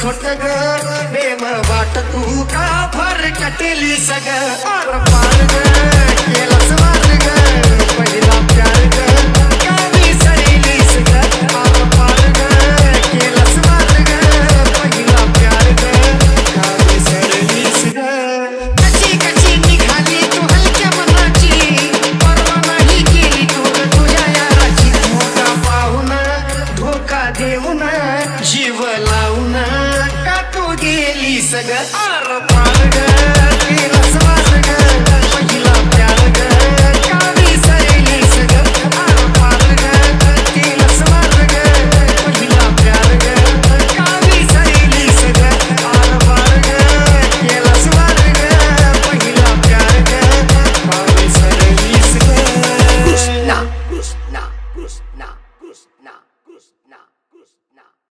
खोट ग प्रेम वाट तू का भर कटेली सग और पार ग केला स्वार ग पहिला प्यार ग कावी सरीली सग और पार ग केला स्वार ग पहिला प्यार ग कावी सरीली सग कशी कशी निघाली तू हलक्या मनाची परवा नाही केली तू तुझ्या याराची मोठा पाहून धोका देऊन जीव लावून का तू गेली सग आर पार ग